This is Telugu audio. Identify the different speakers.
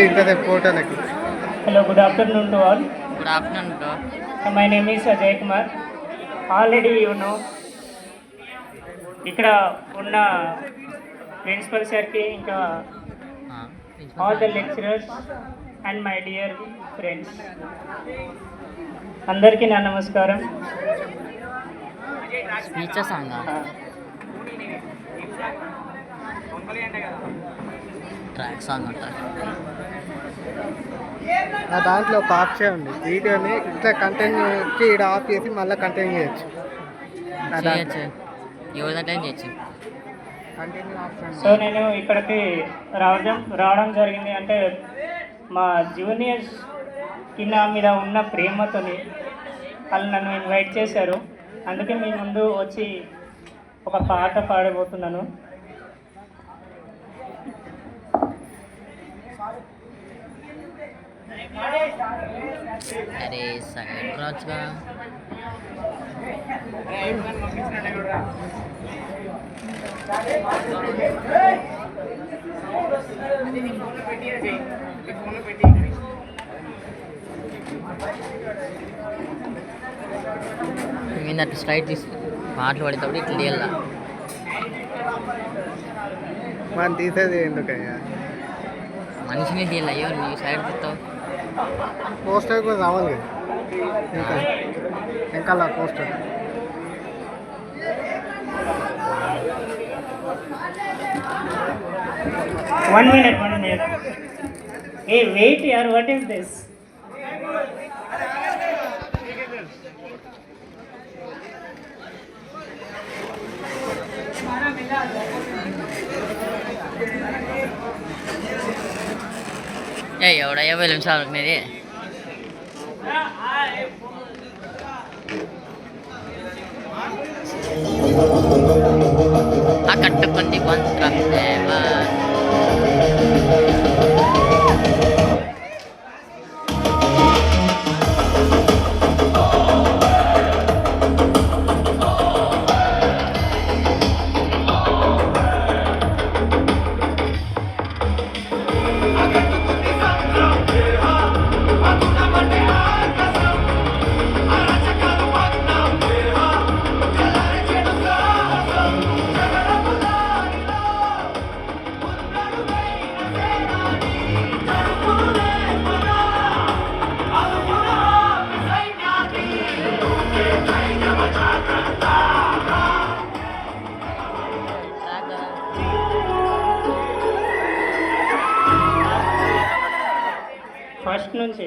Speaker 1: ఇంతసేపు ఫోటోలకి.
Speaker 2: Hello, good afternoon to all.
Speaker 3: Good afternoon, bro.
Speaker 2: My name is Ajay Kumar. Already ఇక్కడ ఉన్న ప్రిన్సిపల్ సార్కి ఇంకా all the lecturers and my dear friends అందరికీ నా నమస్కారం.
Speaker 3: స్పీచెస్ ట్రాక్ సాంగ్ అంటారు.
Speaker 1: దాంట్లో ఒక ఆప్షన్ ఉంది, వీడియోని ఇట్లా కంటిన్యూకి ఇక్కడ ఆఫ్ చేసి మళ్ళీ కంటిన్యూ చేయొచ్చు.
Speaker 3: ఎవరిదంటే చేయొచ్చు.
Speaker 1: Continue option.
Speaker 2: సో నేను ఇక్కడికి రావడం జరిగింది అంటే మా జూనియర్స్ కింద మీద ఉన్న ప్రేమతోని వాళ్ళు నన్ను ఇన్వైట్ చేశారు. అందుకే మీ ముందు వచ్చి ఒక పాట పాడబోతున్నాను.
Speaker 3: అరే సైడ్ రాజుగా ఏంటంటే స్ట్రైట్ తీసి పాటలు పడేటప్పుడు ఇట్లా తీయాల.
Speaker 1: మనం తీసేది ఎందుకయ్యా,
Speaker 3: మనిషిని తీయాలి. అయ్యో నీ సైడ్ తీస్తావు.
Speaker 1: పోస్టర్ కూడా రావాలి కదా ఇంకా ఇంకా poster.
Speaker 2: One minute. Hey, wait yaar, what is this?
Speaker 3: ఎవడ 50 నిమిషాలు మీది. ఆ కట్టుకుంది మంత్రం దేవా. ఫస్ట్ నుంచి